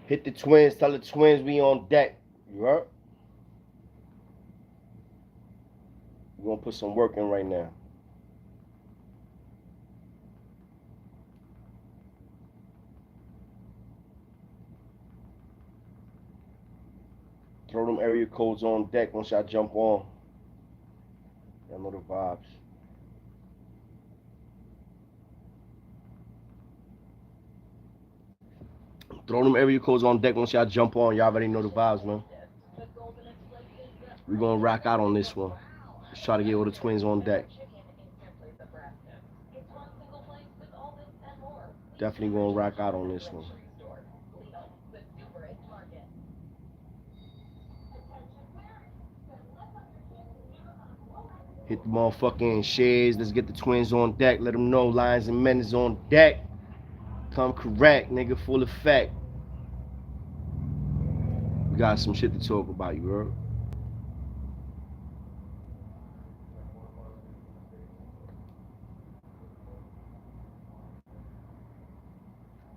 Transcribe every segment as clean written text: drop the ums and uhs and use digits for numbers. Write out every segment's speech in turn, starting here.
Hit the twins. Tell the twins we on deck. You heard? We're gonna put some work in right now. Throw them area codes on deck once y'all jump on. Y'all know the vibes. Throw them area codes on deck once y'all jump on. Y'all already know the vibes, man. We're gonna rock out on this one. Let's try to get all the twins on deck. Definitely gonna rock out on this one. Hit the motherfucking shares. Let's get the twins on deck. Let them know Lions and Men is on deck. Come correct, nigga, full effect. We got some shit to talk about, you heard?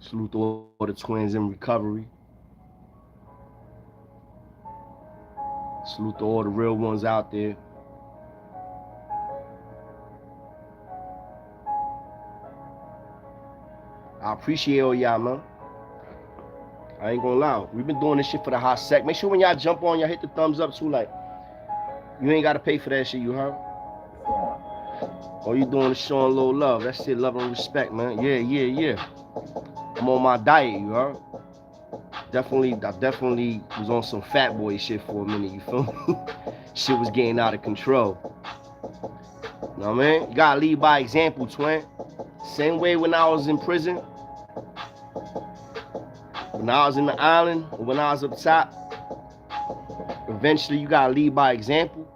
Salute to all the twins in recovery. Salute to all the real ones out there. I appreciate all y'all, man. I ain't gonna lie. We've been doing this shit for the hot sec. Make sure when y'all jump on, y'all hit the thumbs up too. Like, you ain't gotta pay for that shit, you heard? All you doing is showing a little love. That's it, love and respect, man. Yeah. I'm on my diet, you heard? I definitely was on some fat boy shit for a minute, you feel me? Shit was getting out of control. You know what I mean? You gotta lead by example, twin. Same way when I was in prison, when I was in the island, or when I was up top, eventually you gotta lead by example.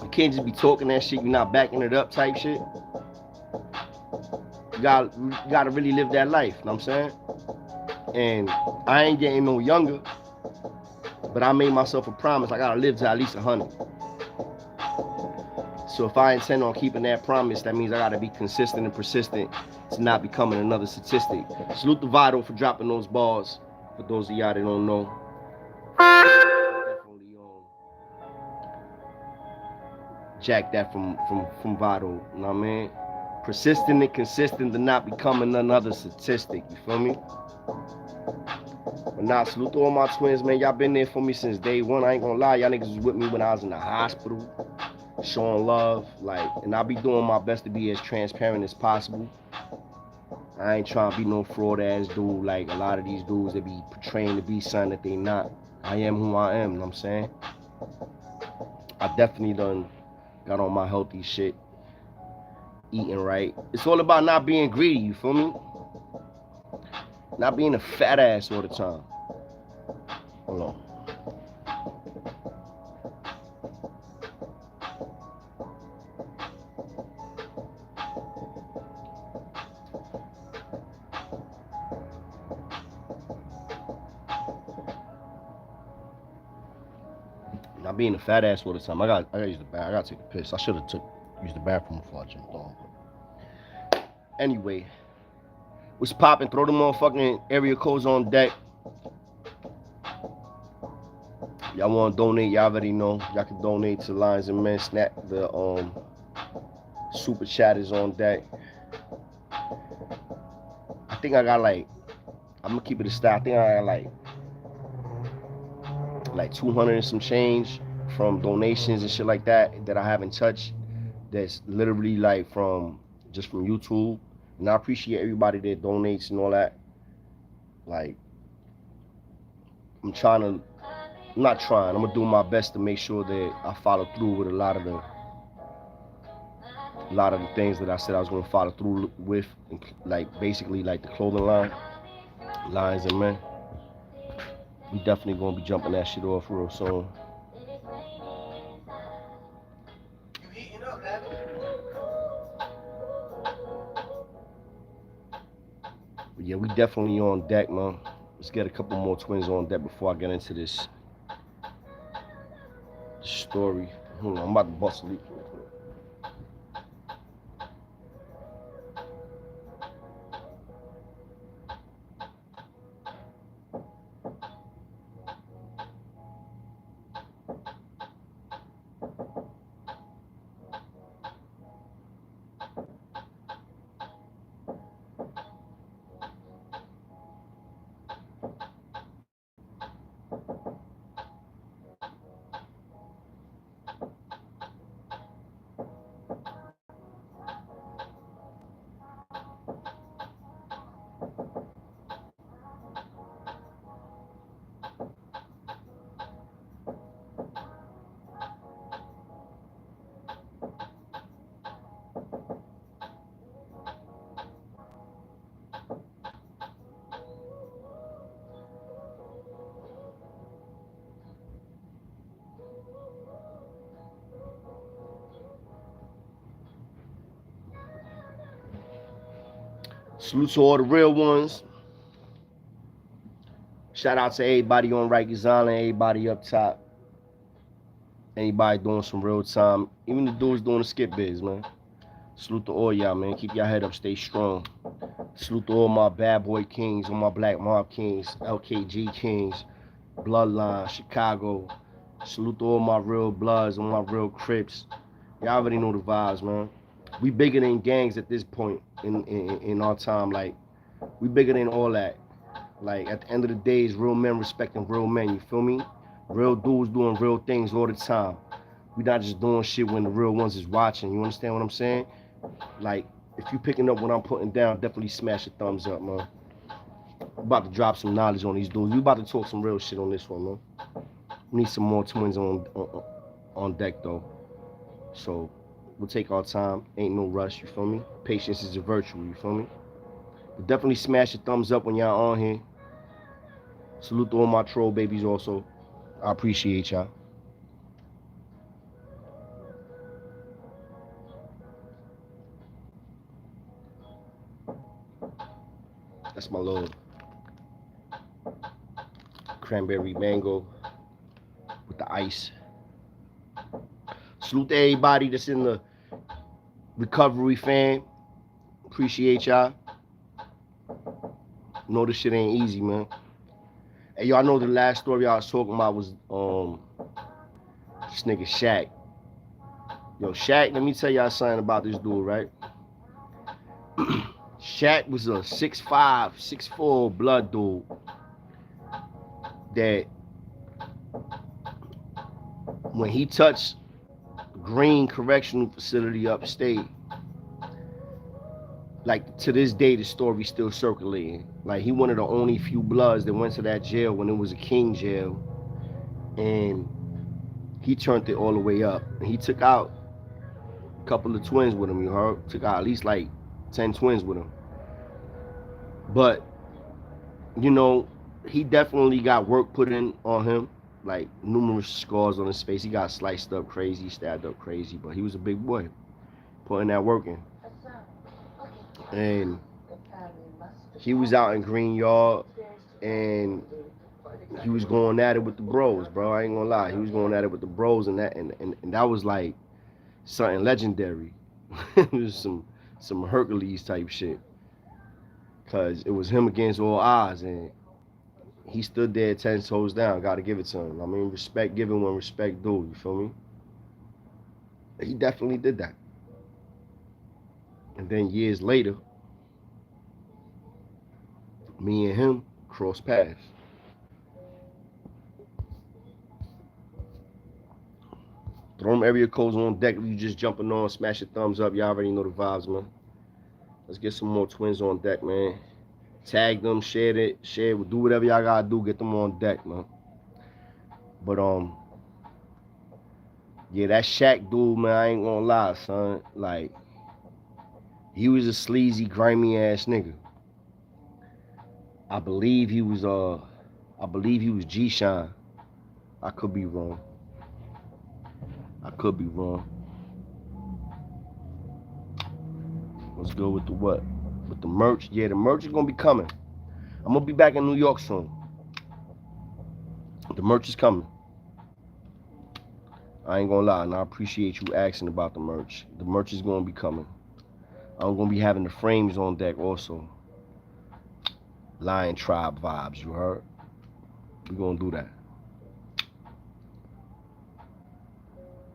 You can't just be talking that shit, you're not backing it up type shit. You gotta really live that life, you know what I'm saying? And I ain't getting no younger, but I made myself a promise, I gotta live to at least 100. So if I intend on keeping that promise, that means I gotta be consistent and persistent to not becoming another statistic. Salute to Vado for dropping those balls. For those of y'all that don't know, definitely jack that from Vado. You know what I mean? Persistent and consistent to not becoming another statistic. You feel me? But nah, salute to all my twins, man. Y'all been there for me since day one. I ain't gonna lie, y'all niggas was with me when I was in the hospital, showing love, like, and I'll be doing my best to be as transparent as possible. I ain't trying to be no fraud ass dude like a lot of these dudes that be portraying to be something that they not. I am who I am, you know what I'm saying? I definitely done got on my healthy shit, eating right. It's all about not being greedy, you feel me? Not being a fat ass all the time. Hold on. Not being a fat ass all the time. I gotta use the bath. I gotta take a piss. I should have used the bathroom before I jumped on. Anyway, what's popping? Throw the motherfucking area codes on deck. Y'all want to donate? Y'all already know. Y'all can donate to Lions and Men. Snap the super chat is on deck. I think I got like, I'm gonna keep it a stat. I think I got like 200 and some change from donations and shit like that I haven't touched. That's literally like from YouTube. And I appreciate everybody that donates and all that. Like, I'm gonna do my best to make sure that I follow through with a lot of the things that I said I was gonna follow through with, like basically like the clothing line, Lions and Men. We definitely gonna be jumping that shit off real soon. But yeah, we definitely on deck, man. Let's get a couple more twins on deck before I get into this story. I'm about to bust a leak. Salute to all the real ones. Shout out to everybody on Rikers Island, everybody up top. Anybody doing some real time. Even the dudes doing the skip biz, man. Salute to all y'all, man. Keep your head up, stay strong. Salute to all my bad boy kings, all my black mob kings, LKG kings, Bloodline, Chicago. Salute to all my real bloods, all my real Crips. Y'all already know the vibes, man. We bigger than gangs at this point in our time. Like, we bigger than all that. Like, at the end of the day, it's real men respecting real men, you feel me? Real dudes doing real things all the time. We not just doing shit when the real ones is watching. You understand what I'm saying? Like, if you picking up what I'm putting down, definitely smash a thumbs up, man. I'm about to drop some knowledge on these dudes. We about to talk some real shit on this one, man. We need some more twins on deck, though. So, we'll take our time. Ain't no rush, you feel me? Patience is a virtue, you feel me? But definitely smash a thumbs up when y'all on here. Salute to all my troll babies also. I appreciate y'all. That's my little cranberry mango with the ice. Salute to everybody that's in the recovery fam. Appreciate y'all. Know this shit ain't easy, man. Hey, y'all know the last story I was talking about was this nigga Shaq. Yo, Shaq, let me tell y'all something about this dude, right? Shaq was a 6'5", 6'4" blood dude that when he touched Green Correctional Facility upstate, like to this day the story's still circulating. Like, he one of the only few bloods that went to that jail when it was a king jail, and he turned it all the way up. And he took out a couple of twins with him, you heard? Took out at least like 10 twins with him. But, you know, he definitely got work put in on him, like numerous scars on his face. He got sliced up crazy, stabbed up crazy, but he was a big boy, putting that work in. And he was out in Green Yard, and he was going at it with the bros, bro. I ain't gonna lie. He was going at it with the bros, and that was like something legendary. It was some Hercules type shit. Cause it was him against all odds, and he stood there 10 toes down. Gotta give it to him. I mean, respect given when respect due. You feel me? He definitely did that. And then years later, me and him crossed paths. Throw them area codes on deck. If you just jumping on, smash your thumbs up. Y'all already know the vibes, man. Let's get some more twins on deck, man. Tag them, share it, do whatever y'all gotta do. Get them on deck, man. But yeah, that Shaq dude, man, I ain't gonna lie, son. Like, he was a sleazy, grimy ass nigga. I believe he was G-Shine. I could be wrong. Let's go with the what? With the merch. Yeah, the merch is gonna be coming. I'm gonna be back in New York soon. The merch is coming. I ain't gonna lie, and I appreciate you asking about the merch. The merch is gonna be coming. I'm gonna be having the frames on deck also. Lion Tribe vibes, you heard? We're gonna do that.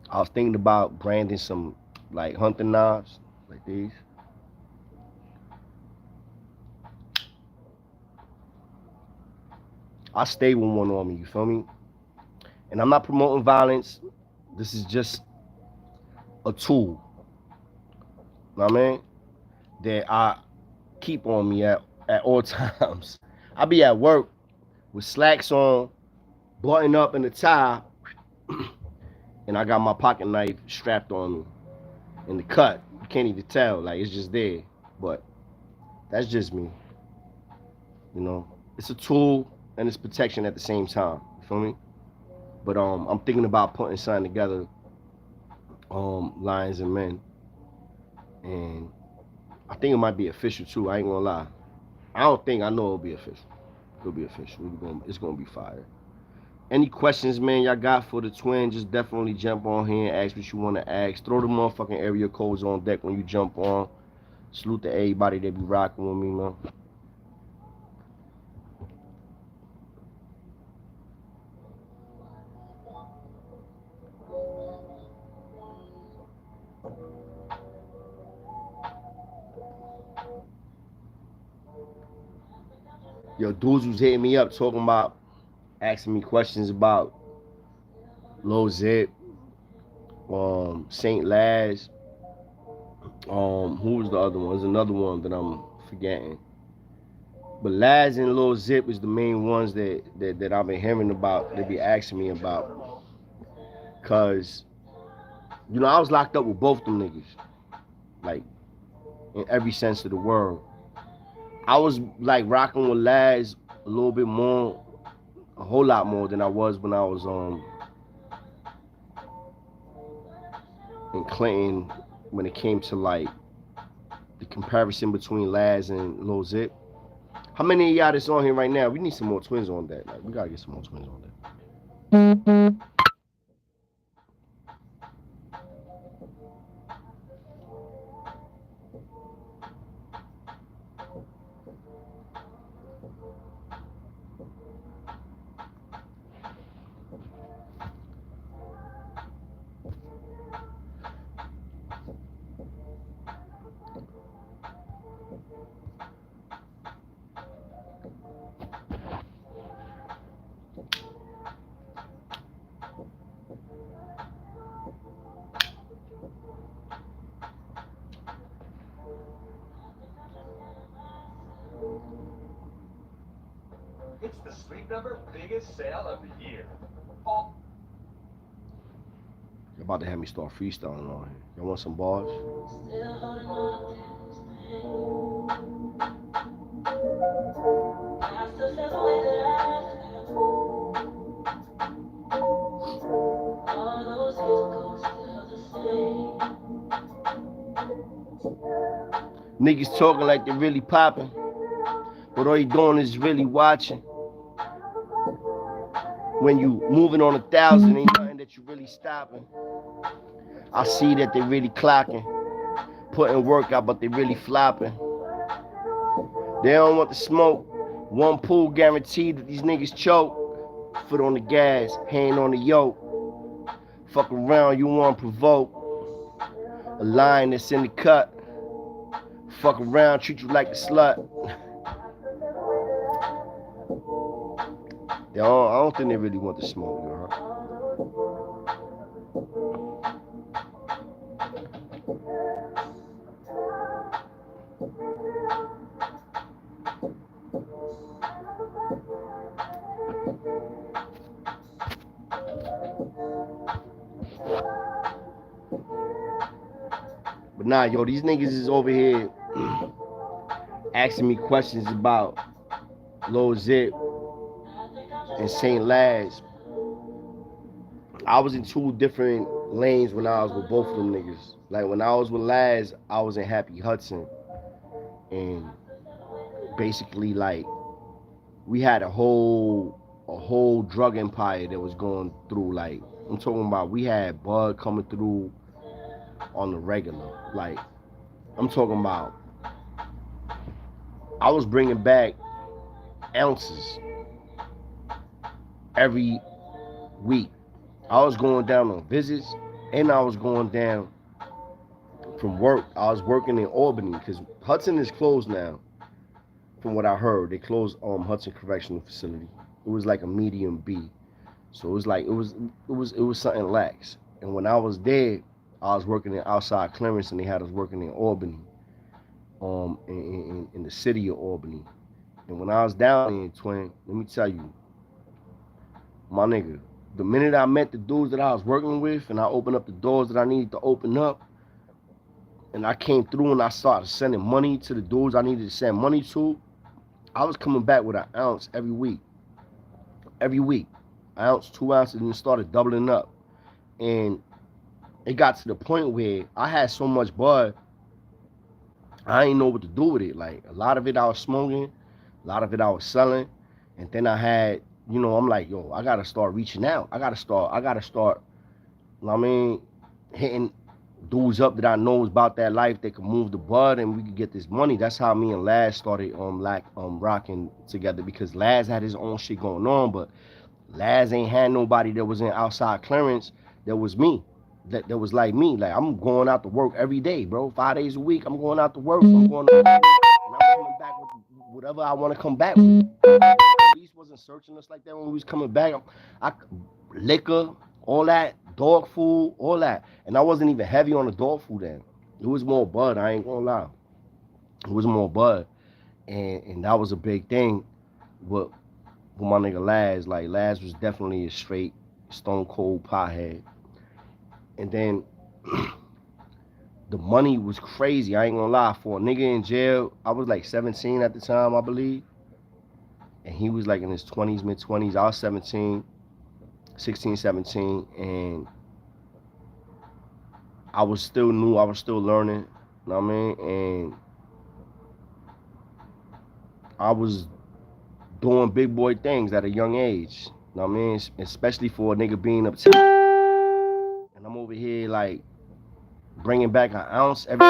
I was thinking about branding some like hunting knives, like these. I stay with one on me, you feel me? And I'm not promoting violence. This is just a tool. You know what I mean? That I keep on me at all times. I be at work with slacks on, button up in the tie, and I got my pocket knife strapped on me. In the cut, you can't even tell, like it's just there. But that's just me. You know, it's a tool and it's protection at the same time. You feel me? But I'm thinking about putting something together, Lions and Men, and I think it might be official too. I ain't gonna lie. I don't think I know it'll be official. It'll be official. It's gonna be fire. Any questions, man, y'all got for the twin, just definitely jump on here and ask what you want to ask. Throw the motherfucking area codes on deck when you jump on. Salute to everybody that be rocking with me, man. Yo, dudes was hitting me up talking about, asking me questions about Lil Zip, Saint Laz, who was the other one? There's another one that I'm forgetting. But Laz and Lil Zip is the main ones that I've been hearing about. They be asking me about, cause I was locked up with both them niggas, like in every sense of the word. I was like rocking with Laz a little bit more, a whole lot more than I was when I was in Clinton, when it came to like the comparison between Laz and Lil Zip. How many of y'all that's on here right now? We need some more twins on that. Like, we gotta get some more twins on that. It's the Sleep Number biggest sale of the year. You're about to have me start freestyling on here. Y'all want some bars? Niggas talking like they really popping, but all you doing is really watching. When you moving on 1,000, ain't nothing that you really stopping. I see that they really clocking, putting work out, but they really flopping. They don't want the smoke. One pool guaranteed that these niggas choke. Foot on the gas, hand on the yoke. Fuck around, you want to provoke. A line that's in the cut. Fuck around, treat you like a slut. I don't think they really want the smoke, you know. But nah, yo, these niggas is over here asking me questions about Lil Zip and Saint Laz. I was in two different lanes when I was with both of them niggas. Like when I was with Laz, I was in Happy Hudson, and basically like we had a whole drug empire that was going through. Like I'm talking about, we had bud coming through on the regular. Like I'm talking about, I was bringing back ounces every week. I was going down on visits, and I was going down from work. I was working in Albany because Hudson is closed now. From what I heard, they closed Hudson Correctional Facility. It was like a medium B, so it was like it was something lax. And when I was there, I was working in outside clearance, and they had us working in Albany, in the city of Albany. And when I was down in Twin, let me tell you, my nigga, the minute I met the dudes that I was working with, and I opened up the doors that I needed to open up, and I came through and I started sending money to the dudes I needed to send money to, I was coming back with an ounce every week. Every week. An ounce, 2 ounces, and it started doubling up. And it got to the point where I had so much bud, I ain't know what to do with it. Like a lot of it I was smoking, a lot of it I was selling, and then I had, I'm like, yo, I gotta start reaching out. I gotta start. I mean, hitting dudes up that I know is about that life that can move the bud and we could get this money. That's how me and Laz started rocking together because Laz had his own shit going on, but Laz ain't had nobody that was in outside clearance that was me. That was like me. Like I'm going out to work every day, bro. 5 days a week. I'm going out to work. I'm going to work, and I'm coming back with whatever I want to come back with. Police wasn't searching us like that when we was coming back. I liquor, all that, dog food, all that. And I wasn't even heavy on the dog food then. It was more bud, I ain't gonna lie. It was more bud. And that was a big thing with my nigga Laz. Like Laz was definitely a straight stone cold pothead. And then the money was crazy. I ain't gonna lie. For a nigga in jail, I was like 17 at the time, I believe. And he was like in his 20s, mid 20s. I was 17, 16, 17. And I was still new. I was still learning. You know what I mean? And I was doing big boy things at a young age. You know what I mean? Especially for a nigga being uptown. And I'm over here like bringing back an ounce every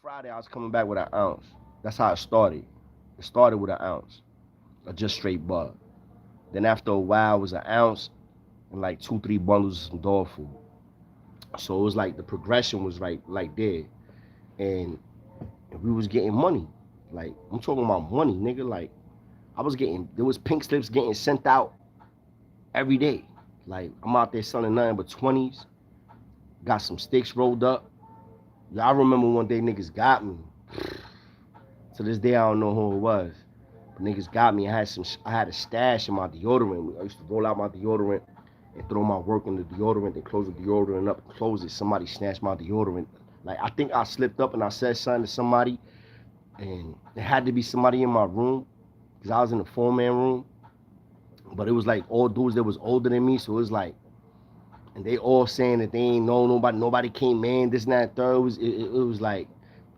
Friday. I was coming back with an ounce. That's how it started. It started with an ounce of just straight bud. Then after a while, it was an ounce and like 2, 3 bundles of some dog food. So it was like the progression was like there, and we was getting money. Like I'm talking about money, nigga. Like there was pink slips getting sent out every day. Like I'm out there selling nothing but 20s. Got some sticks rolled up. Yeah, I remember one day niggas got me. To this day, I don't know who it was. But niggas got me. I had a stash in my deodorant. I used to roll out my deodorant and throw my work in the deodorant. They close the deodorant up and close it. Somebody snatched my deodorant. Like I think I slipped up and I said something to somebody, and it had to be somebody in my room because I was in the 4-man room. But it was like all dudes that was older than me, so it was like, and they all saying that they ain't know nobody came in, this and that, third. It was like,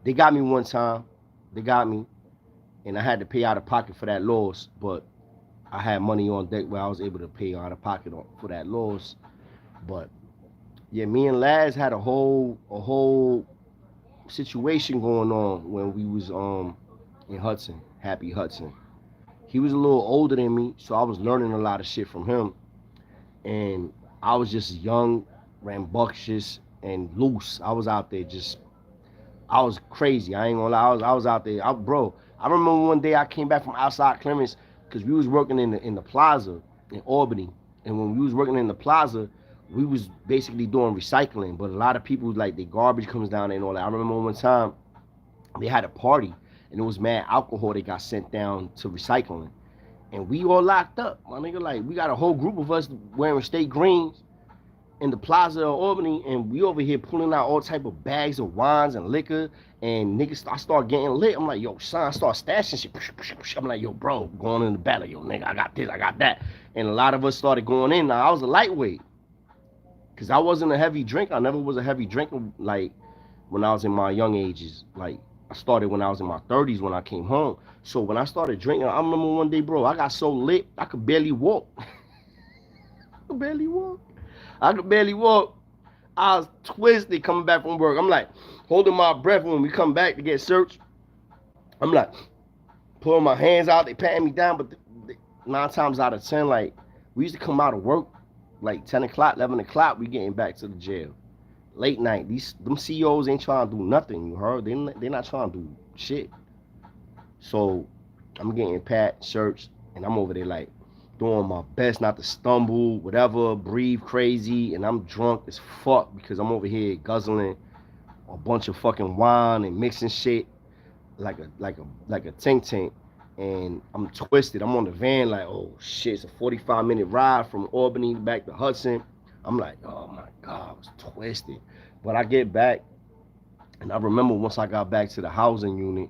they got me one time, they got me, and I had to pay out of pocket for that loss, but I had money on deck where I was able to pay out of pocket for that loss. But yeah, me and Laz had a whole situation going on when we was in Hudson, Happy Hudson. He was a little older than me, so I was learning a lot of shit from him. And I was just young, rambunctious, and loose. I was out there I was crazy. I ain't gonna lie. I was out there. Bro, I remember one day I came back from outside clearance because we was working in the plaza in Albany. And when we was working in the plaza, we was basically doing recycling. But a lot of people, like, their garbage comes down there and all that. I remember one time they had a party and it was mad alcohol that got sent down to recycling. And we all locked up, my nigga. Like, we got a whole group of us wearing state greens in the plaza of Albany, and we over here pulling out all type of bags of wines and liquor, and niggas, I start getting lit. I'm like, yo, son, I start stashing shit. I'm like, yo, bro, going in the back, like, yo, nigga, I got this, I got that. And a lot of us started going in. Now, I was a lightweight, because I wasn't a heavy drinker. I never was a heavy drinker, like, when I was in my young ages. Like, I started when I was in my 30s when I came home. So when I started drinking, I remember one day, bro, I got so lit, I could barely walk. I could barely walk. I could barely walk. I was twisted coming back from work. I'm like holding my breath when we come back to get searched. I'm like pulling my hands out. They patting me down, but 9 times out of 10, like, we used to come out of work like 10 o'clock, 11 o'clock. We getting back to the jail. Late night. Them CEOs ain't trying to do nothing. You heard? They not trying to do shit. So I'm getting pat, searched, and I'm over there like doing my best not to stumble, whatever, breathe crazy, and I'm drunk as fuck because I'm over here guzzling a bunch of fucking wine and mixing shit like a tank, and I'm twisted. I'm on the van like, oh shit, it's a 45-minute ride from Albany back to Hudson. I'm like, oh my god, I was twisted. But I get back, and I remember once I got back to the housing unit,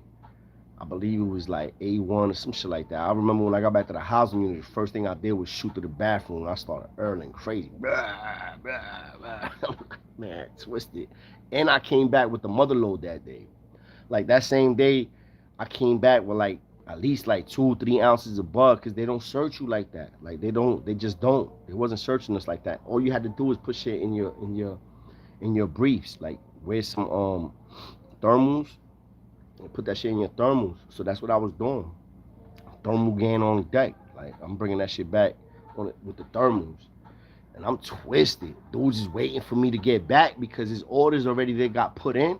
I believe it was like A1 or some shit like that. I remember when I got back to the housing unit, the first thing I did was shoot to the bathroom. I started earling crazy. Blah, blah, blah. Man, twisted. And I came back with the mother load that day. Like that same day, I came back with like at least like 2, 3 ounces of bud because they don't search you like that. Like they just don't. They wasn't searching us like that. All you had to do was put shit in your briefs. Like wear some thermals and put that shit in your thermals. So that's what I was doing. Thermal gain on deck. Like I'm bringing that shit back on it with the thermals. And I'm twisted. Dudes is waiting for me to get back because his orders already they got put in.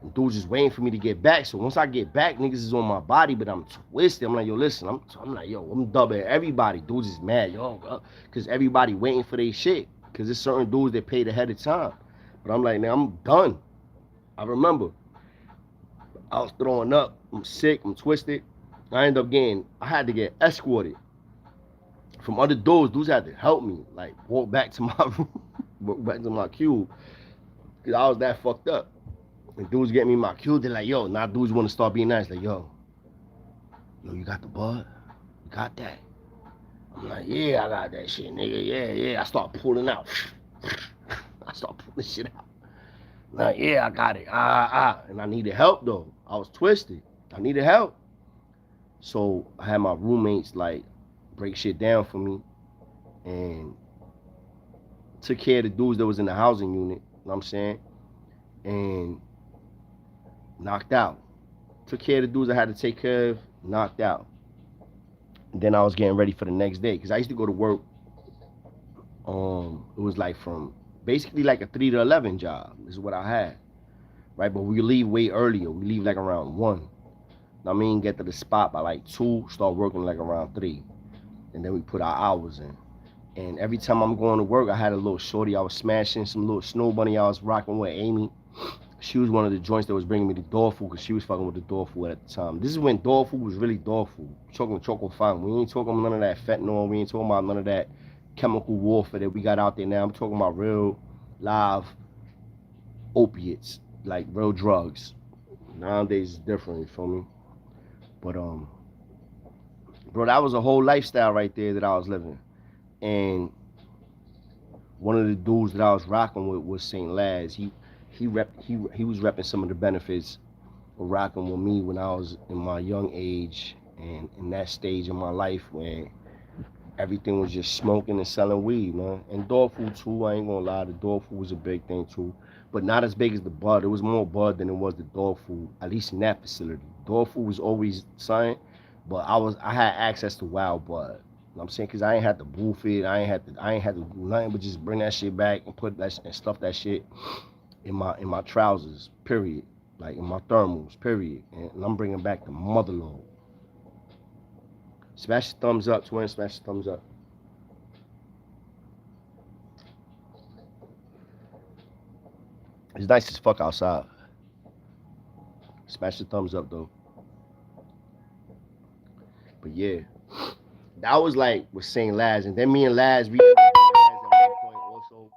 And dudes is waiting for me to get back. So once I get back, niggas is on my body, but I'm twisted. I'm like, yo, listen, I'm like, yo, I'm dubbing everybody. Dudes is mad, yo, because everybody waiting for their shit. Because there's certain dudes that paid ahead of time. But I'm like, man, I'm done. I remember I was throwing up. I'm sick. I'm twisted. I had to get escorted from other dudes. Dudes had to help me, like walk back to my room, walk back to my cube, cause I was that fucked up. And dudes get me my cube. They're like, yo, now dudes want to start being nice. Like, yo, you got the bud? You got that? I'm like, yeah, I got that shit, nigga. Yeah. I start pulling out. I start pulling shit out. Like, yeah, I got it. And I needed help though. I was twisted. I needed help. So I had my roommates like break shit down for me and took care of the dudes that was in the housing unit, you know what I'm saying? And knocked out. Took care of the dudes I had to take care of, knocked out. And then I was getting ready for the next day because I used to go to work. It was like from basically like a 3 to 11 job. This is what I had, right? But we leave way earlier. We leave like around 1. I mean, get to the spot by like 2, start working like around 3, and then we put our hours in. And every time I'm going to work, I had a little shorty I was smashing, some little snow bunny I was rocking with, Amy. She was one of the joints that was bringing me the dog food because she was fucking with the dog food at the time. This is when dog food was really dog food. Talking choco fine. We ain't talking about none of that fentanyl. We ain't talking about none of that chemical warfare that we got out there now. I'm talking about real, live opiates, like real drugs. Nowadays it's different, you feel me? But bro, that was a whole lifestyle right there that I was living. And one of the dudes that I was rocking with was St. Laz. He was repping some of the benefits of rocking with me when I was in my young age and in that stage of my life when everything was just smoking and selling weed, man. And dog food too, I ain't gonna lie, the dog food was a big thing too. But not as big as the bud. It was more bud than it was the dog food, at least in that facility. Dog food was always something, but I had access to wild bud. You know what I'm saying? Cause I ain't had to boof it. I ain't had to do nothing but just bring that shit back and put that and stuff that shit in my trousers. Period. Like in my thermals. Period. And I'm bringing back the motherload. Smash the thumbs up, twin. Smash the thumbs up. It's nice as fuck outside. Smash the thumbs up though. But yeah, that was like with St. Laz, and then me and Laz we ended up being friends at one point also,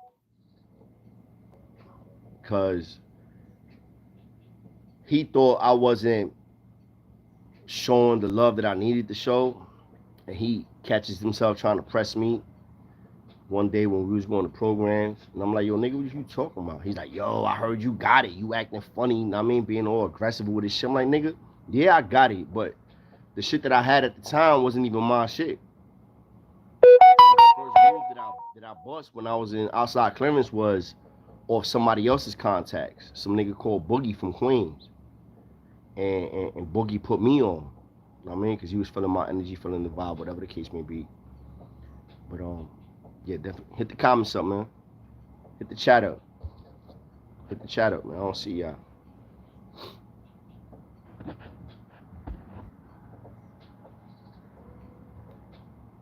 cause he thought I wasn't showing the love that I needed to show, and he catches himself trying to press me one day when we was going to programs, and I'm like, yo, nigga, what you talking about? He's like, yo, I heard you got it. You acting funny, you know what I mean, being all aggressive with this shit. I'm like, nigga, yeah, I got it, but the shit that I had at the time wasn't even my shit. The first move that I bust when I was in outside clearance was off somebody else's contacts. Some nigga called Boogie from Queens, and Boogie put me on. You know what I mean? Because he was feeling my energy, feeling the vibe, whatever the case may be. But yeah, definitely hit the comments up, man. Hit the chat up. Hit the chat up, man. I don't see y'all.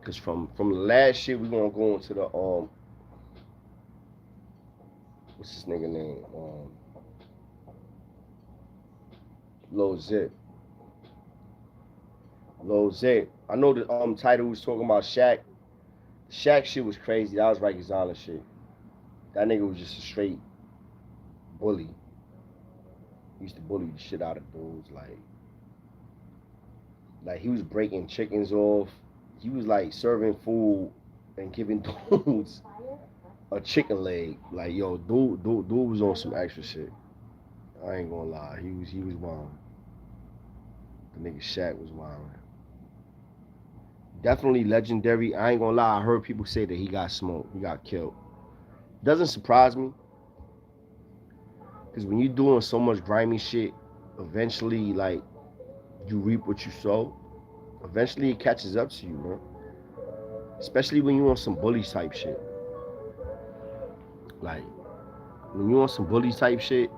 Cause from the last shit, we gonna go into the what's this nigga name? Lil Zip. Lil Zip. I know the title was talking about Shaq. Shaq shit was crazy. That was Rikers Island shit. That nigga was just a straight bully. He used to bully the shit out of dudes. Like he was breaking chickens off. He was like serving food and giving dudes a chicken leg. Like yo, dude was on some extra shit. I ain't gonna lie. He was wild. The nigga Shaq was wild. Definitely legendary. I ain't gonna lie. I heard people say that he got smoked. He got killed. Doesn't surprise me. Because when you're doing so much grimy shit, eventually, like, you reap what you sow. Eventually, it catches up to you, man. Especially when you on some bully type shit. Like, when you on some bully type shit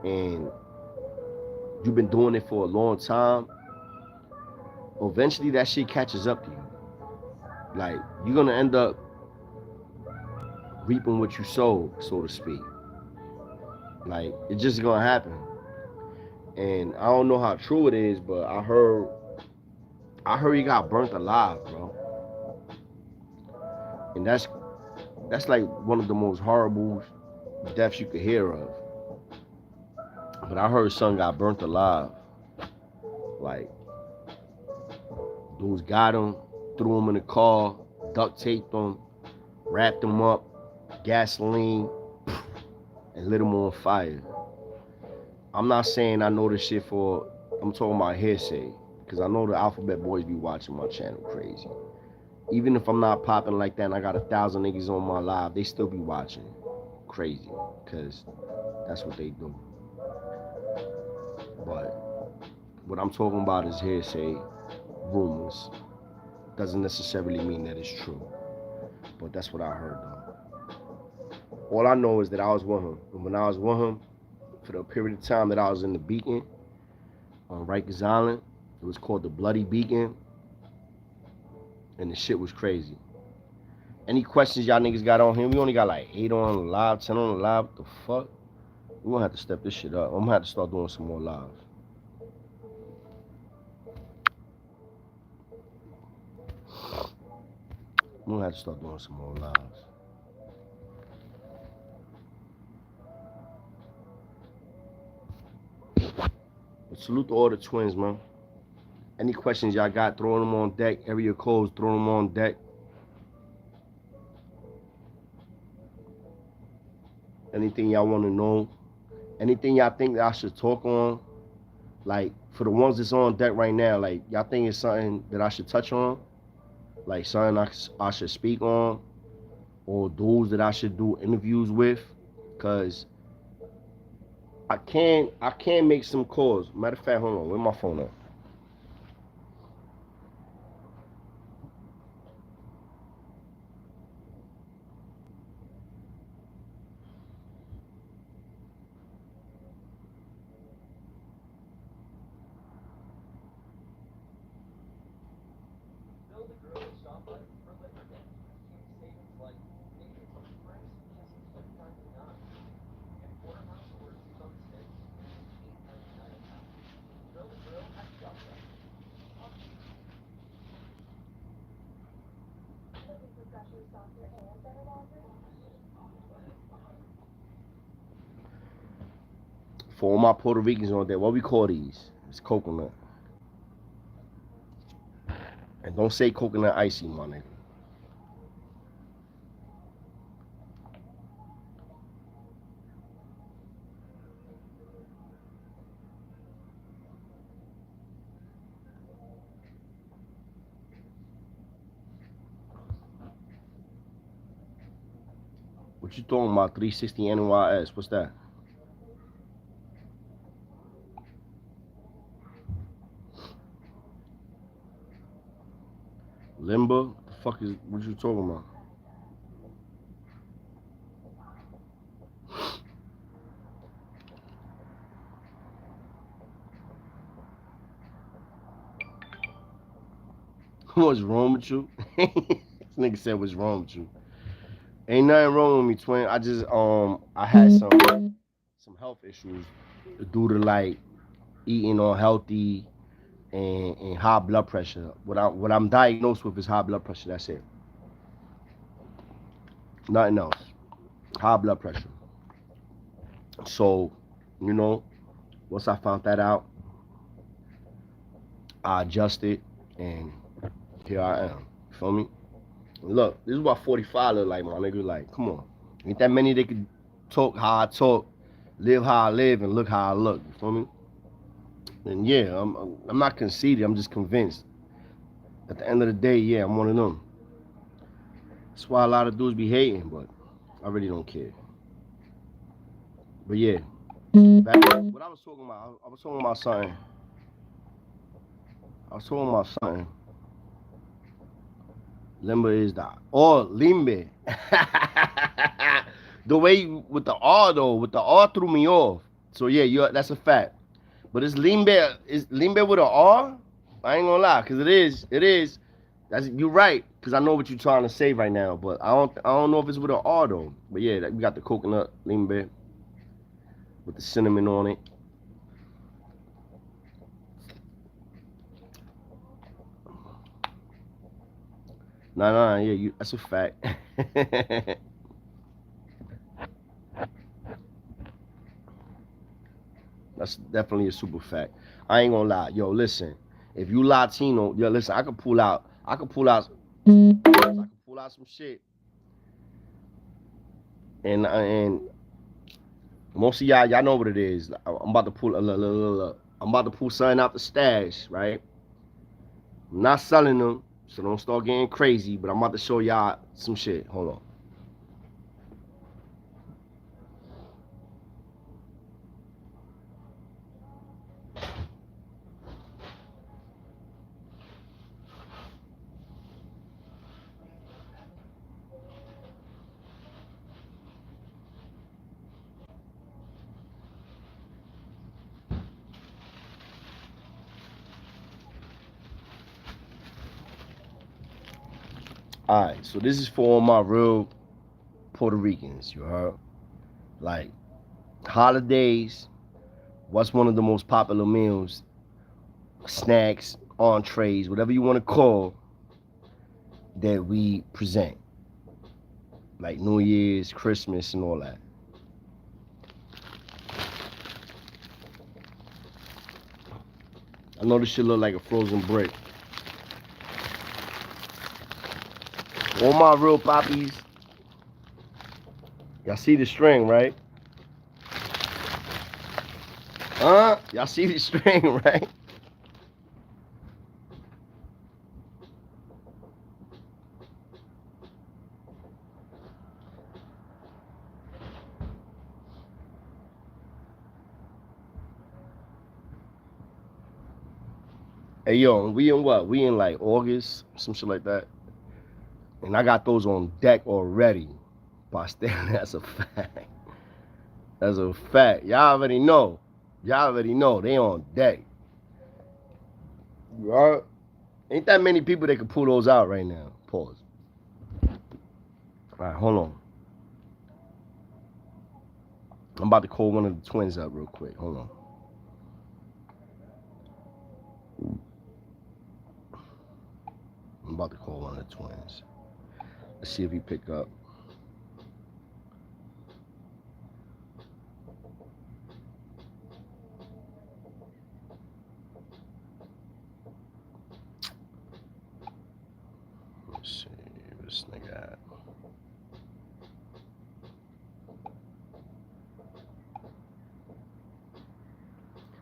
and you've been doing it for a long time, eventually that shit catches up to you. Like, you're gonna end up reaping what you sow, so to speak. Like, it's just gonna happen. And I don't know how true it is, but I heard he got burnt alive, bro. And that's like one of the most horrible deaths you could hear of. But I heard son got burnt alive. Like, dudes got him, threw him in the car, duct taped him, wrapped him up, gasoline, and lit him on fire. I'm not saying I know this shit I'm talking about hearsay. Because I know the Alphabet Boys be watching my channel crazy. Even if I'm not popping like that and I got 1,000 niggas on my live, they still be watching crazy. Because that's what they do. But what I'm talking about is hearsay, rumors. Doesn't necessarily mean that it's true. But that's what I heard though. All I know is that I was with him. And when I was with him, for the period of time that I was in the Beacon on Rikers Island, it was called the Bloody Beacon. And the shit was crazy. Any questions y'all niggas got on him? We only got like 8 on the live, 10 on the live. What the fuck? We're gonna have to step this shit up. I'm gonna have to start doing some more lives. I'm gonna have to start doing some more lives. But salute to all the twins, man. Any questions y'all got, throwing them on deck. Area codes, throwing them on deck. Anything y'all want to know. Anything y'all think that I should talk on. Like, for the ones that's on deck right now, like, y'all think it's something that I should touch on? Like, something I should speak on? Or dudes that I should do interviews with? Because I can make some calls. Matter of fact, hold on. Where my phone at? For all my Puerto Ricans on there, what we call these? It's coconut. And don't say coconut icy, my nigga. What you talking about? 360 NYS. What's that? Limba? The fuck is what you talking about? What's wrong with you? This nigga said what's wrong with you. Ain't nothing wrong with me, twin. I just I had some health issues due to like eating unhealthy and high blood pressure. What I'm diagnosed with is high blood pressure. That's it. Nothing else. High blood pressure. So, you know, once I found that out, I adjusted and here I am. You feel me? Look, this is what 45 look like, my nigga. Like, come on. Ain't that many that could talk how I talk, live how I live, and look how I look. You feel me? And yeah, I'm not conceited. I'm just convinced. At the end of the day, yeah, I'm one of them. That's why a lot of dudes be hating, but I really don't care. But yeah, back what I was talking about, I was talking about something. I was talking about something. Limber is the limbe. The way with the R though, with the R threw me off. So yeah, that's a fact. But it's limbe with an R. I ain't gonna lie, cause it is. That's you're right, cause I know what you're trying to say right now, but I don't know if it's with an R though. But yeah, we got the coconut limbe with the cinnamon on it. Nah, yeah, that's a fact. That's definitely a super fact. I ain't gonna lie. Yo, listen. If you Latino, yo, listen, I could pull out some shit. And most of y'all know what it is. I'm about to pull I'm about to pull something out the stash, right? I'm not selling them, so don't start getting crazy, but I'm about to show y'all some shit. Hold on. Alright, so this is for all my real Puerto Ricans, you heard? Like, holidays, what's one of the most popular meals, snacks, entrees, whatever you want to call, that we present? Like New Year's, Christmas, and all that. I know this shit look like a frozen brick. All my real poppies, y'all see the string, right? Y'all see the string, right? Hey yo, we in what? We in like August, some shit like that. And I got those on deck already. Pastel, that's a fact. That's a fact. Y'all already know. Y'all already know. They on deck. Right? Ain't that many people that can pull those out right now. Pause. Alright, hold on. I'm about to call one of the twins up real quick. Hold on. I'm about to call one of the twins. Let's see if he pick up. Let's see where this nigga at.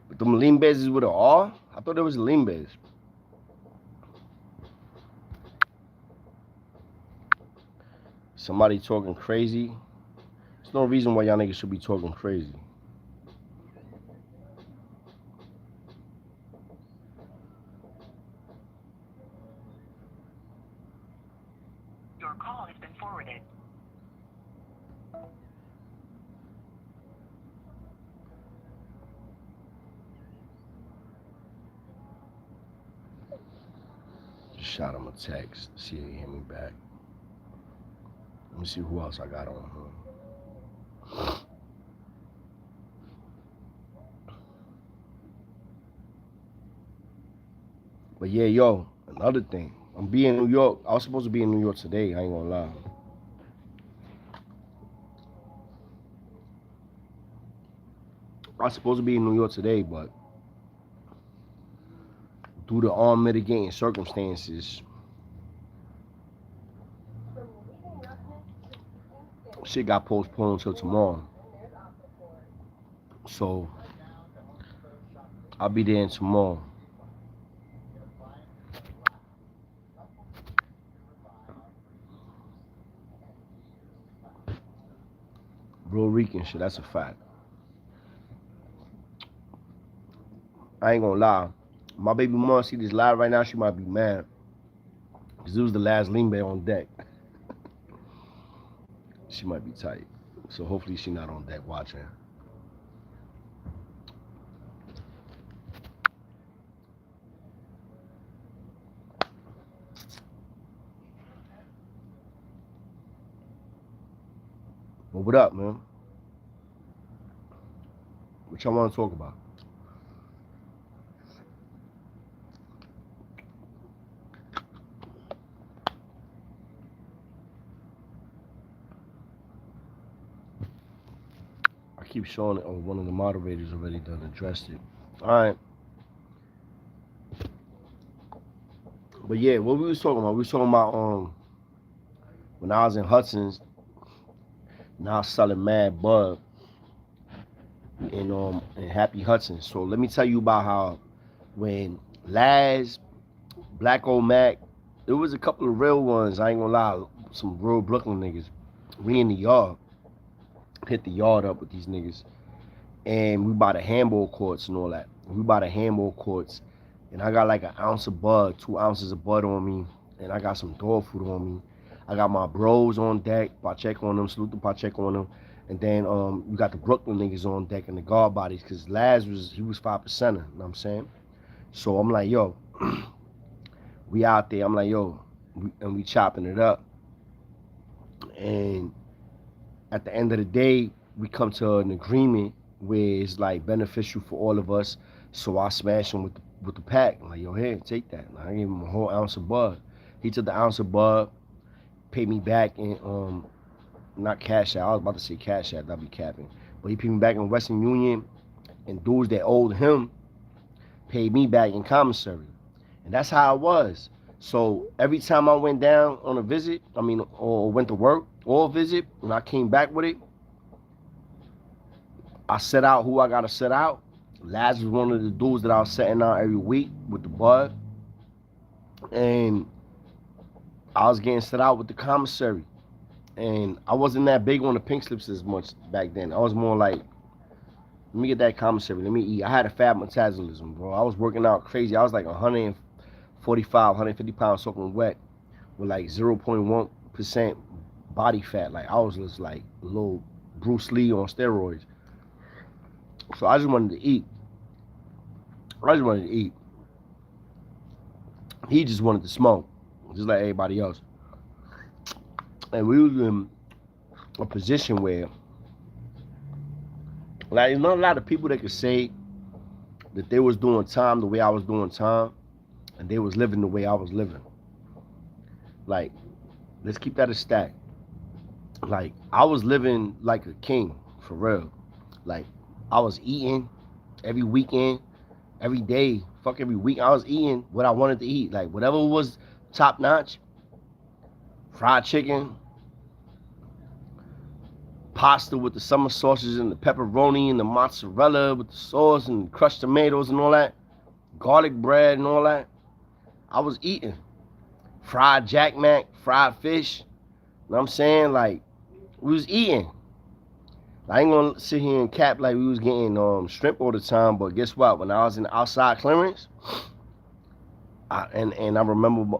But them limbes is with an R? I thought there was limbes. Somebody talking crazy. There's no reason why y'all niggas should be talking crazy. Your call has been forwarded. Just shot him a text. See if he hit me back. Let me see who else I got on here. But yeah, yo, another thing. I'm being in New York. I was supposed to be in New York today. I ain't gonna lie. I was supposed to be in New York today, but due to all mitigating circumstances, shit got postponed until tomorrow. So I'll be there tomorrow. Bro, Rican shit, that's a fact. I ain't gonna lie. My baby mom see this live right now, she might be mad. Cause it was the last lean bay on deck. She might be tight. So hopefully she not on deck watching. But what up, man? What y'all want to talk about? I keep showing it. Oh, one of the moderators already done addressed it. All right. But yeah, what we was talking about? We was talking about when I was in Hudson's, and I was selling mad bud in Happy Hudson. So let me tell you about how when Laz, Black Old Mac, there was a couple of real ones. I ain't gonna lie, some real Brooklyn niggas. We in the yard, hit the yard up with these niggas, and we by the handball courts and all that. We by the handball courts, and I got like an ounce of bud, 2 ounces of bud on me, and I got some dog food on me. I got my bros on deck, Pacheco on them, salute to Pacheco on them. And then you got the Brooklyn niggas on deck and the guard bodies, because Laz was 5%er, you know what I'm saying? So I'm like, yo, we out there, I'm like, yo, we chopping it up. And at the end of the day, we come to an agreement where it's like beneficial for all of us. So I smash him with the pack. I'm like, yo, here, take that. And I gave him a whole ounce of bud. He took the ounce of bud, paid me back in not Cash App. I was about to say Cash App, that'd be capping. But he paid me back in Western Union, and dudes that owed him paid me back in commissary. And that's how it was. So every time I went down on a visit, or went to work or visit, when I came back with it, I set out who I gotta set out. Laz was one of the dudes that I was setting out every week with the bud. And I was getting set out with the commissary. And I wasn't that big on the pink slips as much back then. I was more like, let me get that commissary, let me eat. I had a fat metabolism, bro. I was working out crazy. I was like 145, 150 pounds soaking wet with like 0.1% body fat. Like I was just like a little Bruce Lee on steroids. So I just wanted to eat. He just wanted to smoke, just like everybody else. And we was in a position where, like, there's not a lot of people that could say that they was doing time the way I was doing time, and they was living the way I was living. Like, let's keep that a stack. Like, I was living like a king, for real. Like, I was eating every weekend, every day, fuck every week. I was eating what I wanted to eat. Like, whatever was top notch, fried chicken, pasta with the summer sausages and the pepperoni and the mozzarella with the sauce and crushed tomatoes and all that, garlic bread and all that. I was eating fried Jack Mac, fried fish. You know what I'm saying? Like, we was eating. I ain't gonna sit here and cap like we was getting shrimp all the time, but guess what? When I was in the outside clearance, I remember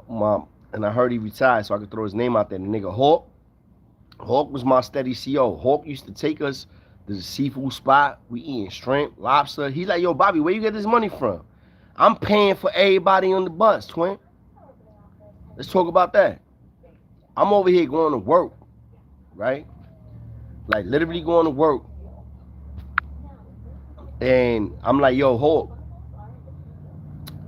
and I heard he retired, so I could throw his name out there. The nigga Hawk was my steady CO. Hawk used to take us to the seafood spot. We eating shrimp, lobster. He's like, yo, Bobby, where you get this money from? I'm paying for everybody on the bus, twin. Let's talk about that. I'm over here going to work, right? Like, literally going to work. And I'm like, yo, Hawk,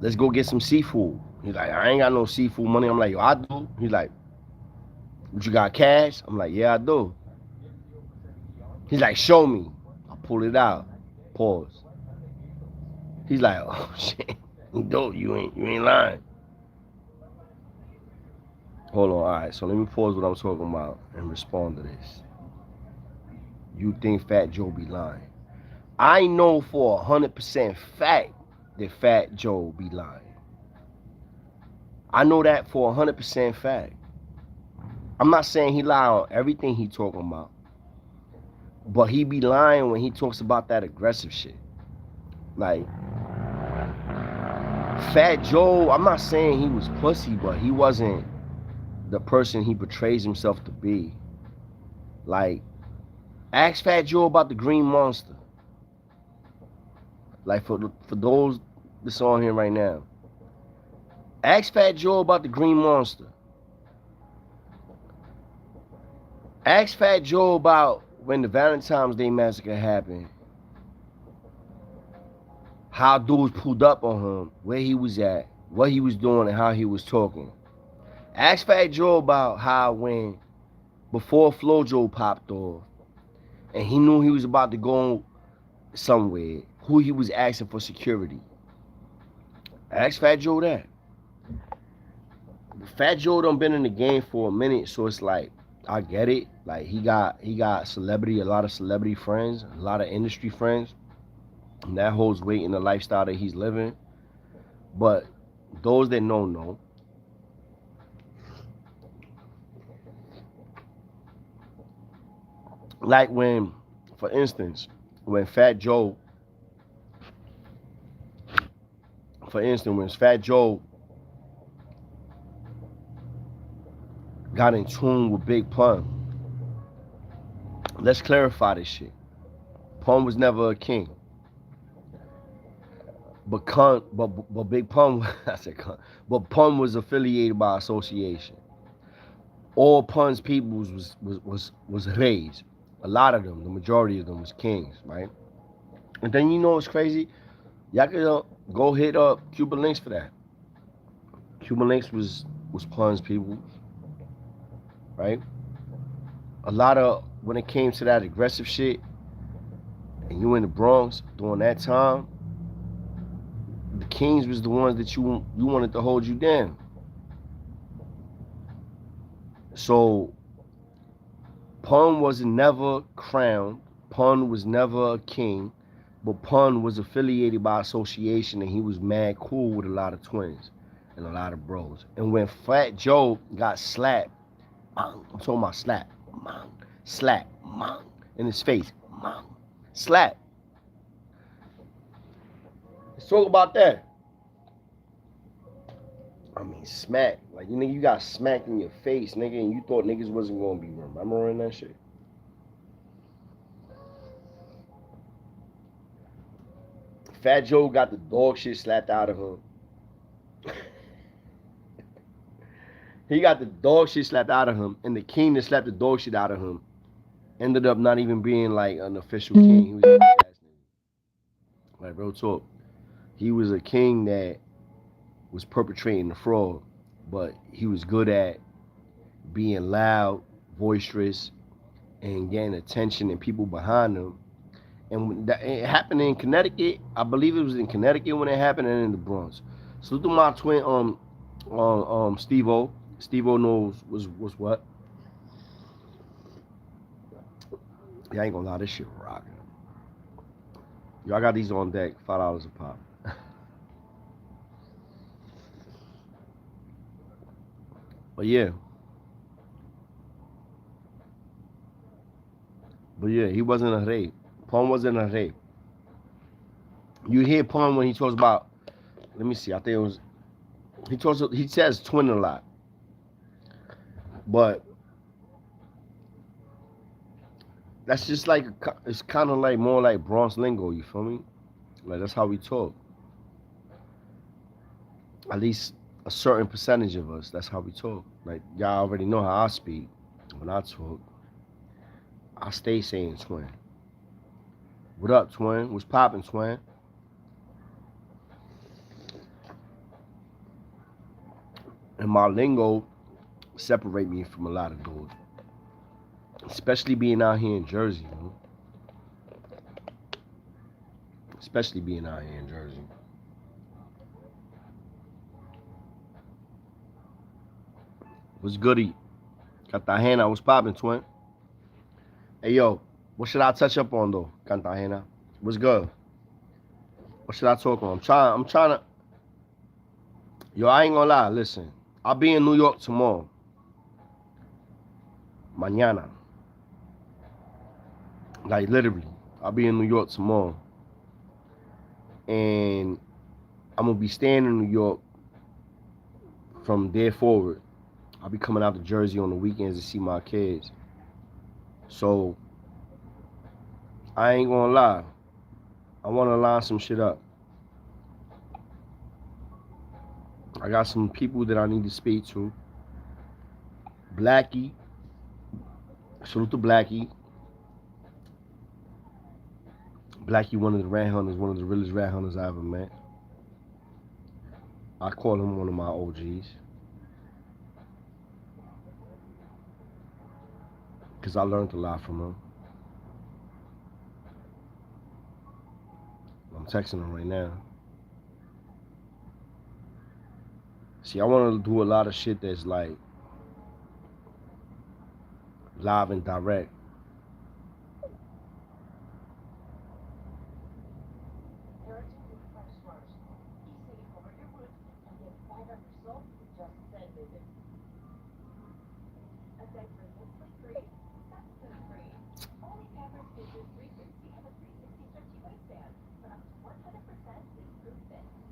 let's go get some seafood. He's like, I ain't got no seafood money. I'm like, yo, I do. He's like, what, you got cash? I'm like, yeah, I do. He's like, show me. I pull it out. Pause. He's like, oh shit. Dope, you ain't lying. Hold on, all right. So let me pause what I'm talking about and respond to this. You think Fat Joe be lying? I know for 100% fact that Fat Joe be lying. I know that for 100% fact. I'm not saying he lie on everything he talking about, but he be lying when he talks about that aggressive shit. Like, Fat Joe, I'm not saying he was pussy, but he wasn't the person he portrays himself to be. Like, ask Fat Joe about the Green Monster. Like, for those that's on here right now, ask Fat Joe about the Green Monster. Ask Fat Joe about when the Valentine's Day massacre happened. How dudes pulled up on him, where he was at, what he was doing, and how he was talking. Ask Fat Joe about how when, before Flojo popped off, and he knew he was about to go somewhere, who he was asking for security. Ask Fat Joe that. Fat Joe done been in the game for a minute, so it's like, I get it. Like, he got a lot of celebrity friends, a lot of industry friends. And that holds weight in the lifestyle that he's living. But those that know. Like when, for instance, when Fat Joe got in tune with Big Pun. Let's clarify this shit. Pun was never a king. But Big Pun, I said Pun, but Pun was affiliated by association. All Pun's peoples was Reis. A lot of them, the majority of them was kings, right? And then you know what's crazy? Y'all can go hit up Cuban Links for that. Cuban Links was Pun's peoples, right? A lot of, when it came to that aggressive shit, and you in the Bronx during that time, the kings was the ones that you wanted to hold you down. So Pun was never crowned. Pun was never a king, but Pun was affiliated by association, and he was mad cool with a lot of twins and a lot of bros. And when Fat Joe got slapped, I'm talking about slap, in his face, slap. Let's talk about that. I mean, smack. Like, you got smacked in your face, nigga, and you thought niggas wasn't gonna be remembering that shit. Fat Joe got the dog shit slapped out of him. He got the dog shit slapped out of him, and the king that slapped the dog shit out of him ended up not even being like an official king. He was a ass nigga. Like, real talk. He was a king that was perpetrating the fraud, but he was good at being loud, boisterous, and getting attention and people behind him. And it happened in Connecticut. I believe it was in Connecticut when it happened, and in the Bronx. Salute to my twin, Steve-O. Steve-O knows was what. Yeah, I ain't gonna lie, this shit rocking. Y'all got these on deck, $5 a pop. But yeah, he wasn't a rape. Pun wasn't a rape. You hear Pun when he talks about, let me see, I think it was, he says twin a lot. But that's just like, it's kind of like more like Bronx lingo, you feel me? Like, that's how we talk. At least a certain percentage of us, that's how we talk. Like, y'all already know how I speak. When I talk, I stay saying twin. What up, twin? What's poppin', twin? And my lingo separate me from a lot of dudes. Especially being out here in Jersey, you know? Especially being out here in Jersey. What's goody? Cartagena, what's poppin', twin? Hey, yo, what should I touch up on, though, Cartagena? What's good? What should I talk on? I'm trying to. Yo, I ain't gonna lie. Listen, I'll be in New York tomorrow. Mañana. Like literally, I'll be in New York tomorrow, and I'm gonna be staying in New York from there forward. I'll be coming out to Jersey on the weekends to see my kids. So I ain't gonna lie. I wanna line some shit up. I got some people that I need to speak to. Blackie. Salute to Blackie. Blackie, one of the rat hunters, one of the realest rat hunters I ever met. I call him one of my OGs. Because I learned a lot from him. I'm texting him right now. See, I want to do a lot of shit that's like live and direct.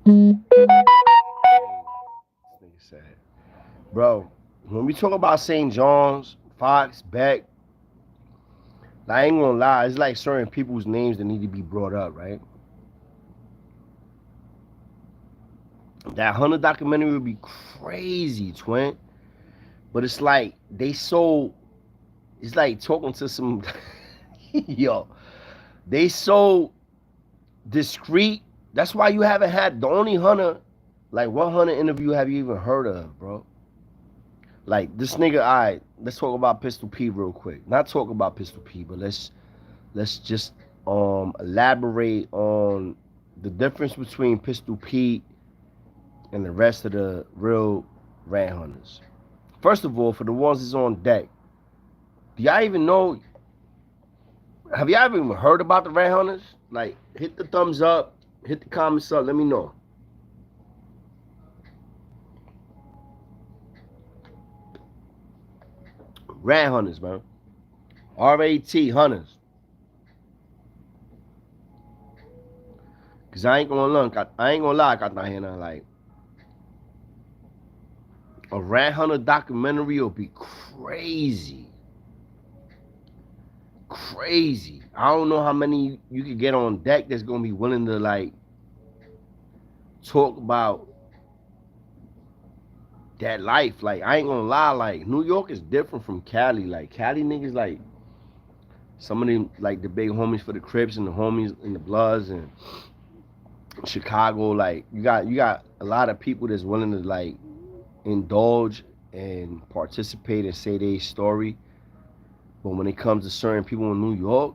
This nigga said, bro, when we talk about St. John's, Fox, Beck, I ain't gonna lie, it's like certain people's names that need to be brought up, right? That Hunter documentary would be crazy, twin. But it's like it's like talking to some yo, they so discreet. That's why you haven't had the only Hunter, like what Hunter interview have you even heard of, bro? Like this nigga, let's talk about Pistol P real quick. Not talk about Pistol P, but let's just elaborate on the difference between Pistol P and the rest of the real rat hunters. First of all, for the ones that's on deck, do y'all even know? Have y'all even heard about the rat hunters? Like, hit the thumbs up, hit the comments up, let me know. Rat hunters, man. RAT hunters. Cause I ain't gonna lie, Cartagena, like a rat hunter documentary will be crazy. Crazy. I don't know how many you could get on deck that's gonna be willing to like talk about that life. Like I ain't gonna lie, like New York is different from Cali. Like Cali niggas like some of them like the big homies for the Crips and the homies and the Bloods and Chicago, like you got a lot of people that's willing to like indulge and participate and say their story. But when it comes to certain people in New York,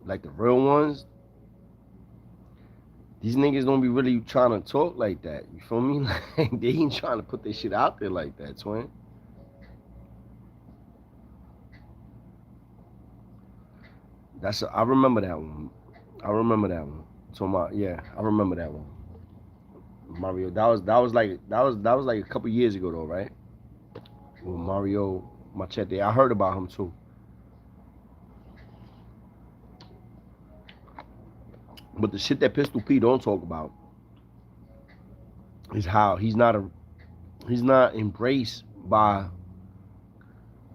like the real ones, these niggas don't be really trying to talk like that. You feel me? Like they ain't trying to put their shit out there like that, twin. I remember that one. I remember that one. So I remember that one. Mario, that was like a couple years ago though, right? With Mario Machete. I heard about him too. But the shit that Pistol P don't talk about is how he's not embraced by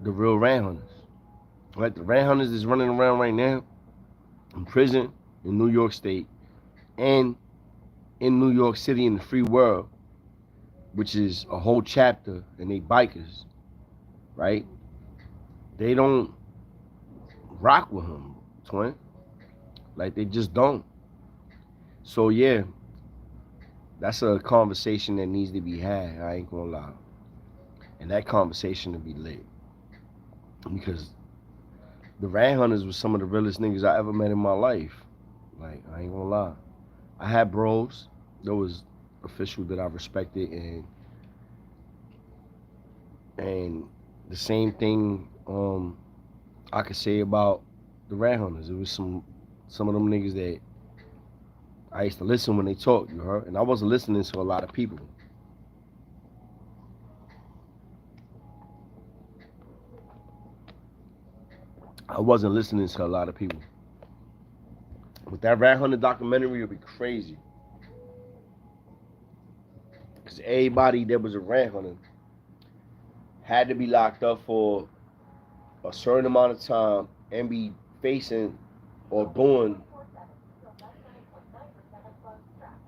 the real rat hunters. Like the rat hunters is running around right now in prison in New York State and in New York City in the free world, which is a whole chapter, and they bikers, right? They don't rock with him, twin. Like they just don't. So yeah, that's a conversation that needs to be had. I ain't gonna lie, and that conversation to be lit because the rat hunters was some of the realest niggas I ever met in my life. Like I ain't gonna lie, I had bros that was official that I respected, and the same thing I could say about the rat hunters. It was some of them niggas that I used to listen when they talk, you heard? And I wasn't listening to a lot of people. I wasn't listening to a lot of people. But that Rat Hunter documentary would be crazy. Because everybody that was a rat hunter had to be locked up for a certain amount of time and be facing or doing.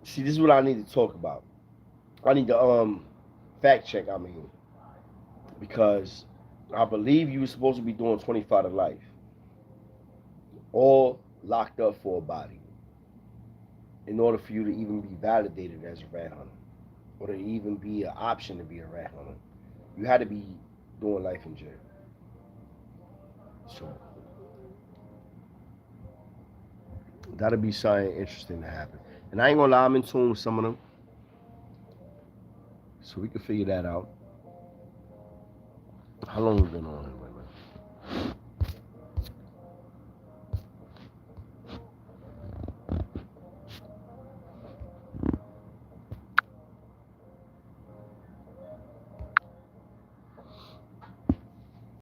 See, this is what I need to talk about. I need to fact check, I mean, because I believe you were supposed to be doing 25 to life. Or locked up for a body in order for you to even be validated as a rat hunter. Or to even be an option to be a rat hunter. You had to be doing life in jail. So that'll be something interesting to happen. And I ain't gonna lie, I'm in tune with some of them. So we can figure that out. How long have we been on?